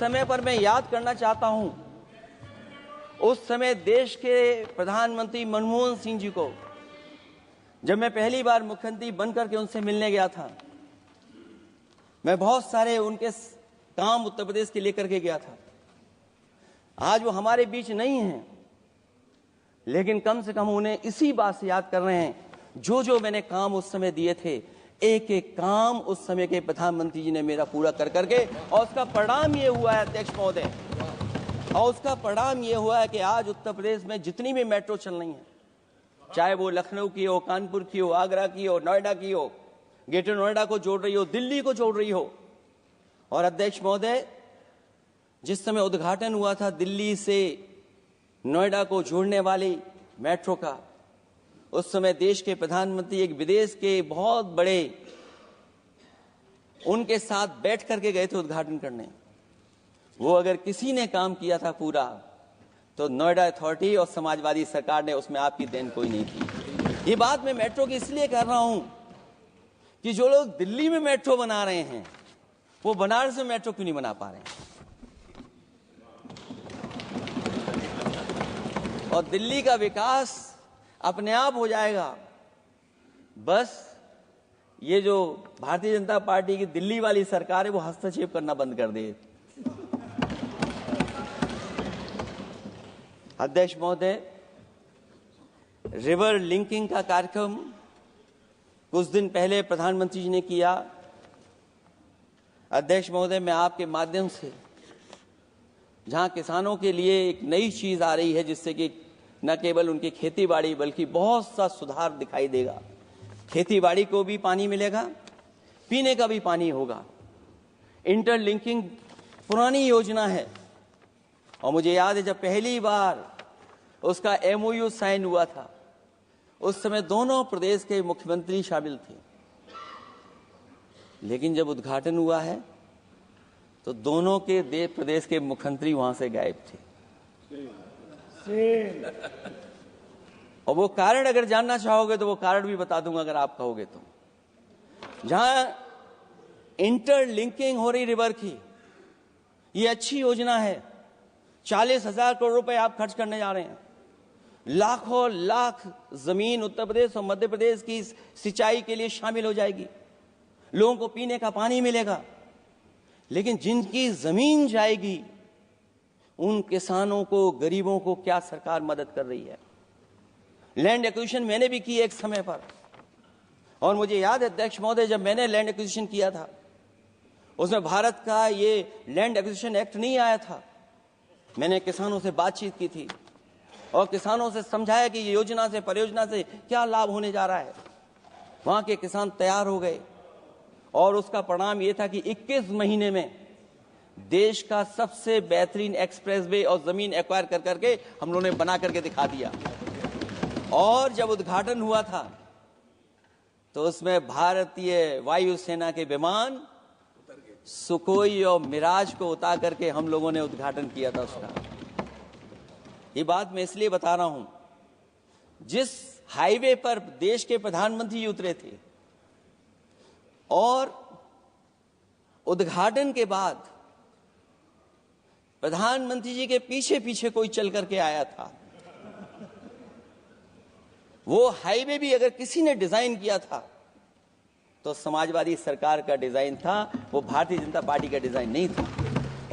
समय पर मैं याद करना चाहता हूं, उस समय देश के प्रधानमंत्री मनमोहन सिंह जी को जब मैं पहली बार मुख्यमंत्री बनकर के उनसे मिलने गया था, मैं बहुत सारे उनके काम उत्तर प्रदेश के लेकर के गया था। आज वो हमारे बीच नहीं हैं, लेकिन कम से कम उन्हें इसी बात से याद कर रहे हैं, जो जो मैंने काम उस समय दिए थे, एक एक काम उस समय के प्रधानमंत्री जी ने मेरा पूरा कर करके, और उसका परिणाम ये हुआ है अध्यक्ष महोदय, और उसका परिणाम ये हुआ है कि आज उत्तर प्रदेश में जितनी भी मेट्रो चल रही है, चाहे वो लखनऊ की हो, कानपुर की हो, आगरा की हो, नोएडा की हो, ग्रेटर नोएडा को जोड़ रही हो, दिल्ली को जोड़ रही हो। और अध्यक्ष महोदय, जिस समय उद्घाटन हुआ था दिल्ली से नोएडा को जोड़ने वाली मेट्रो का, उस समय देश के प्रधानमंत्री एक विदेश के बहुत बड़े उनके साथ बैठ करके गए थे उद्घाटन करने। वो अगर किसी ने काम किया था पूरा, तो नोएडा अथॉरिटी और समाजवादी सरकार ने, उसमें आपकी देन कोई नहीं थी। ये बात मैं मेट्रो की इसलिए कर रहा हूं कि जो लोग दिल्ली में मेट्रो बना रहे हैं, वो बनारस में मेट्रो क्यों नहीं बना पा रहे हैं? और दिल्ली का विकास अपने आप हो जाएगा, बस ये जो भारतीय जनता पार्टी की दिल्ली वाली सरकार है, वो हस्तक्षेप करना बंद कर दे। अध्यक्ष महोदय, रिवर लिंकिंग का कार्यक्रम कुछ दिन पहले प्रधानमंत्री जी ने किया। अध्यक्ष महोदय, मैं आपके माध्यम से, जहां किसानों के लिए एक नई चीज आ रही है, जिससे कि न केवल उनकी खेती बाड़ी बल्कि बहुत सा सुधार दिखाई देगा। खेती बाड़ी को भी पानी मिलेगा, पीने का भी पानी होगा। इंटरलिंकिंग पुरानी योजना है, और मुझे याद है जब पहली बार उसका MOU साइन हुआ था, उस समय दोनों प्रदेश के मुख्यमंत्री शामिल थे, लेकिन जब उद्घाटन हुआ है तो दोनों के प्रदेश के मुख्यमंत्री वहां से गायब थे। और वो कारण अगर जानना चाहोगे तो वो कारण भी बता दूंगा अगर आप कहोगे तो। जहां इंटरलिंकिंग हो रही रिवर की, ये अच्छी योजना है। 40,000 करोड़ रुपए आप खर्च करने जा रहे हैं। लाखों लाख जमीन उत्तर प्रदेश और मध्य प्रदेश की सिंचाई के लिए शामिल हो जाएगी। लोगों को पीने का पानी मिलेगा। लेकिन जिनकी जमीन जाएगी, उन किसानों को, गरीबों को क्या सरकार मदद कर रही है? लैंड एक्विजिशन मैंने भी की एक समय पर, और मुझे याद है अध्यक्ष महोदय, जब मैंने लैंड एक्विजिशन किया था, उसमें भारत का ये लैंड एक्विजिशन एक्ट नहीं आया था। मैंने किसानों से बातचीत की थी और किसानों से समझाया कि ये योजना से, परियोजना से क्या लाभ होने जा रहा है। वहां के किसान तैयार हो गए, और उसका परिणाम यह था कि 21 महीने में देश का सबसे बेहतरीन एक्सप्रेसवे और जमीन एक्वायर कर करके हम लोगों ने बना करके दिखा दिया। और जब उद्घाटन हुआ था तो उसमें भारतीय वायुसेना के विमान सुखोई और मिराज को उतार करके हम लोगों ने उद्घाटन किया था उसका। ये बात मैं इसलिए बता रहा हूं, जिस हाईवे पर देश के प्रधानमंत्री उतरे थे और उद्घाटन के बाद प्रधानमंत्री जी के पीछे पीछे कोई चल करके आया था, वो हाईवे भी अगर किसी ने डिजाइन किया था तो समाजवादी सरकार का डिजाइन था, वो भारतीय जनता पार्टी का डिजाइन नहीं था।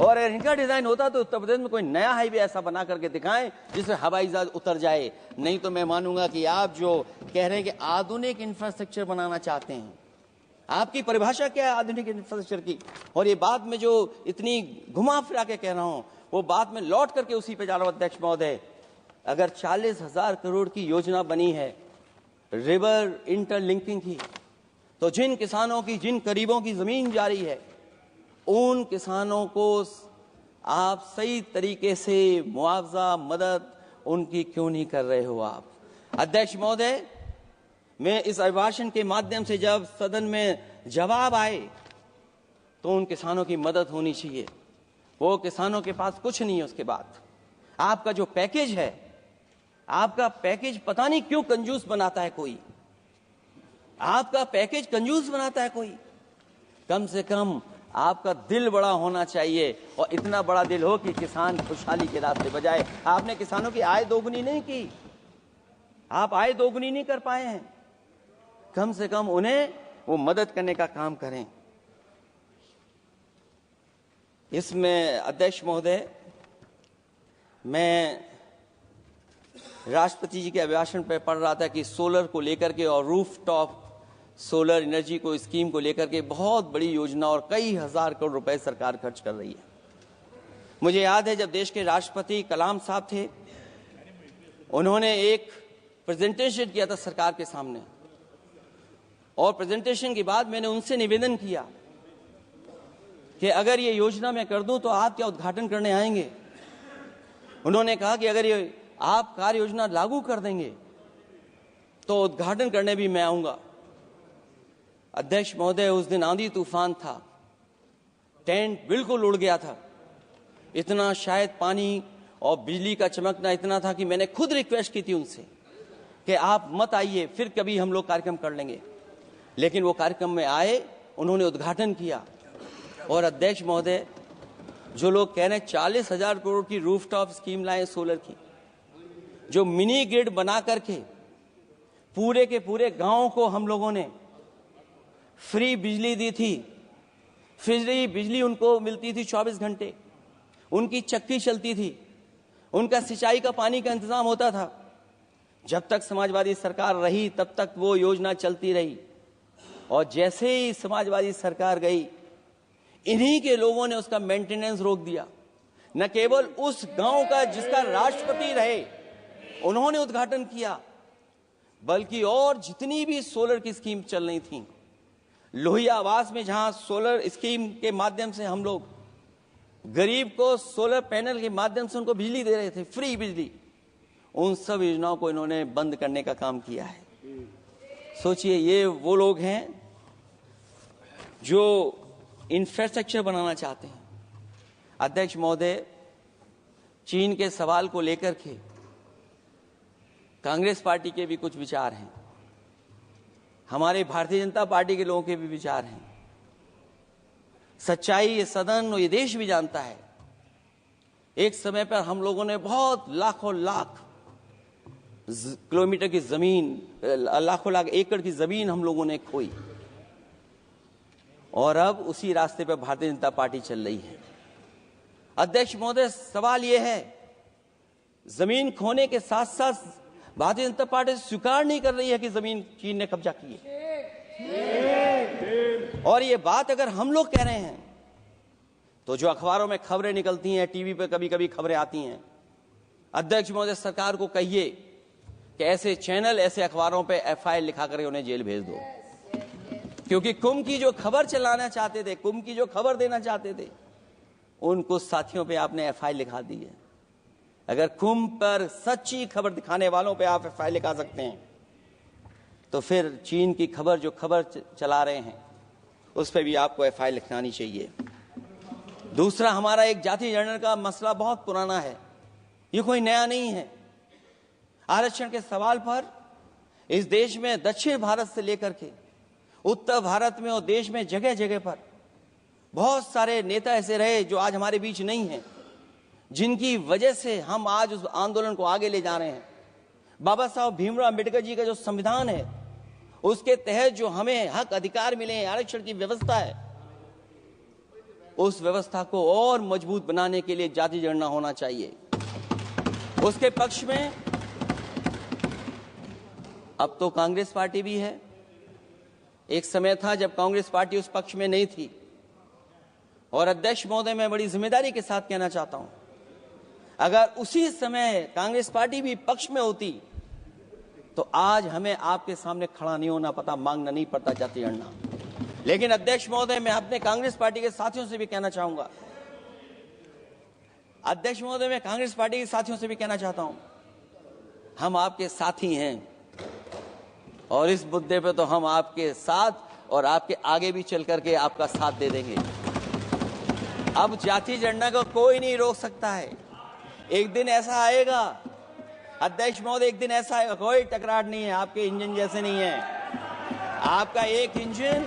और अगर इनका डिजाइन होता तो उत्तर प्रदेश में कोई नया हाईवे ऐसा बना करके दिखाएं जिससे हवाई जहाज उतर जाए। नहीं तो मैं मानूंगा कि आप जो कह रहे हैं कि आधुनिक इंफ्रास्ट्रक्चर बनाना चाहते हैं, आपकी परिभाषा क्या है आधुनिक इंफ्रास्ट्रक्चर की? और ये बात में जो इतनी घुमा फिरा के कह रहा हूं, वो बात में लौट करके उसी पे जा रहा हूं। अध्यक्ष महोदय, अगर 40,000 करोड़ की योजना बनी है रिवर इंटरलिंकिंग की, तो जिन किसानों की, जिन गरीबों की जमीन जा रही है, उन किसानों को आप सही तरीके से मुआवजा, मदद उनकी क्यों नहीं कर रहे हो आप? अध्यक्ष महोदय, मैं इस अभिभाषण के माध्यम से जब सदन में जवाब आए तो उन किसानों की मदद होनी चाहिए। वो किसानों के पास कुछ नहीं है। उसके बाद आपका जो पैकेज है, आपका पैकेज पता नहीं क्यों कंजूस बनाता है कोई। आपका पैकेज कंजूस बनाता है कोई। कम से कम आपका दिल बड़ा होना चाहिए और इतना बड़ा दिल हो कि किसान खुशहाली के रास्ते पर जाए। आपने किसानों की आय दोगुनी नहीं की, आप आय दोगुनी नहीं कर पाए हैं, कम से कम उन्हें वो मदद करने का काम करें। इसमें अध्यक्ष महोदय, मैं राष्ट्रपति जी के अभिभाषण पर पढ़ रहा था कि सोलर को लेकर के और रूफ टॉप सोलर एनर्जी को स्कीम को लेकर के बहुत बड़ी योजना और कई हजार करोड़ रुपए सरकार खर्च कर रही है। मुझे याद है जब देश के राष्ट्रपति कलाम साहब थे, उन्होंने एक प्रेजेंटेशन किया था सरकार के सामने, और प्रेजेंटेशन के बाद मैंने उनसे निवेदन किया कि अगर ये योजना मैं कर दूं तो आप क्या उद्घाटन करने आएंगे। उन्होंने कहा कि अगर ये आप कार्य योजना लागू कर देंगे तो उद्घाटन करने भी मैं आऊंगा। अध्यक्ष महोदय, उस दिन आंधी तूफान था, टेंट बिल्कुल उड़ गया था, इतना शायद पानी और बिजली का चमकना इतना था कि मैंने खुद रिक्वेस्ट की थी उनसे कि आप मत आइए, फिर कभी हम लोग कार्यक्रम कर लेंगे। लेकिन वो कार्यक्रम में आए, उन्होंने उद्घाटन किया। और अध्यक्ष महोदय, जो लोग कह रहे हैं 40,000 करोड़ की रूफटॉप स्कीम लाए सोलर की, जो मिनी ग्रिड बना करके पूरे के पूरे गांव को हम लोगों ने फ्री बिजली दी थी, फ्री बिजली उनको मिलती थी 24 घंटे, उनकी चक्की चलती थी, उनका सिंचाई का पानी का इंतजाम होता था। जब तक समाजवादी सरकार रही तब तक वो योजना चलती रही, और जैसे ही समाजवादी सरकार गई, इन्हीं के लोगों ने उसका मेंटेनेंस रोक दिया। न केवल उस गांव का जिसका राष्ट्रपति रहे उन्होंने उद्घाटन किया, बल्कि और जितनी भी सोलर की स्कीम चल रही थी, लोहिया आवास में जहां सोलर स्कीम के माध्यम से हम लोग गरीब को सोलर पैनल के माध्यम से उनको बिजली दे रहे थे, फ्री बिजली, उन सब योजनाओं को इन्होंने बंद करने का काम किया है। सोचिए, ये वो लोग हैं जो इंफ्रास्ट्रक्चर बनाना चाहते हैं। अध्यक्ष महोदय, चीन के सवाल को लेकर के कांग्रेस पार्टी के भी कुछ विचार हैं, हमारे भारतीय जनता पार्टी के लोगों के भी विचार हैं। सच्चाई ये सदन और ये देश भी जानता है, एक समय पर हम लोगों ने बहुत लाखों लाख किलोमीटर की जमीन, लाखों लाख एकड़ की जमीन हम लोगों ने खोई, और अब उसी रास्ते पर भारतीय जनता पार्टी चल रही है। अध्यक्ष महोदय, सवाल यह है, जमीन खोने के साथ साथ भारतीय जनता पार्टी स्वीकार नहीं कर रही है कि जमीन चीन ने कब्जा की है। और ये बात अगर हम लोग कह रहे हैं तो जो अखबारों में खबरें निकलती हैं, टीवी पे कभी कभी खबरें आती हैं, अध्यक्ष महोदय सरकार को कहिए कि ऐसे चैनल, ऐसे अखबारों पे एफआईआर लिखा कर उन्हें जेल भेज दो, क्योंकि कुंभ की जो खबर चलाना चाहते थे, कुंभ की जो खबर देना चाहते थे, उन कुछ साथियों पे आपने एफआईआर लिखा दी है। अगर कुंभ पर सच्ची खबर दिखाने वालों पे आप एफआईआर लिखा सकते हैं, तो फिर चीन की खबर, जो खबर चला रहे हैं, उस पर भी आपको एफआईआर लिखानी चाहिए। दूसरा, हमारा एक जाति जनगणना का मसला बहुत पुराना है, ये कोई नया नहीं है। आरक्षण के सवाल पर इस देश में दक्षिण भारत से लेकर के उत्तर भारत में और देश में जगह जगह पर बहुत सारे नेता ऐसे रहे जो आज हमारे बीच नहीं हैं, जिनकी वजह से हम आज उस आंदोलन को आगे ले जा रहे हैं। बाबा साहब भीमराव अंबेडकर जी का जो संविधान है, उसके तहत जो हमें हक अधिकार मिले हैं, आरक्षण की व्यवस्था है, उस व्यवस्था को और मजबूत बनाने के लिए जाति जनगणना होना चाहिए। उसके पक्ष में अब तो कांग्रेस पार्टी भी है, एक समय था जब कांग्रेस पार्टी उस पक्ष में नहीं थी। और अध्यक्ष महोदय, मैं बड़ी जिम्मेदारी के साथ कहना चाहता हूं, अगर उसी समय कांग्रेस पार्टी भी पक्ष में होती तो आज हमें आपके सामने खड़ा नहीं होना पता, मांगना नहीं पड़ता जाति जनगणना। लेकिन अध्यक्ष महोदय, मैं अपने कांग्रेस पार्टी के साथियों से भी कहना चाहूंगा, अध्यक्ष महोदय, मैं कांग्रेस पार्टी के साथियों से भी कहना चाहता हूं, हम आपके साथी हैं, और इस मुद्दे पे तो हम आपके साथ और आपके आगे भी चल करके आपका साथ दे देंगे। अब जाति जनगणना को कोई नहीं रोक सकता है। एक दिन ऐसा आएगा अध्यक्ष महोदय, एक दिन ऐसा आएगा, कोई टकरार नहीं है, आपके इंजन जैसे नहीं है। आपका एक इंजन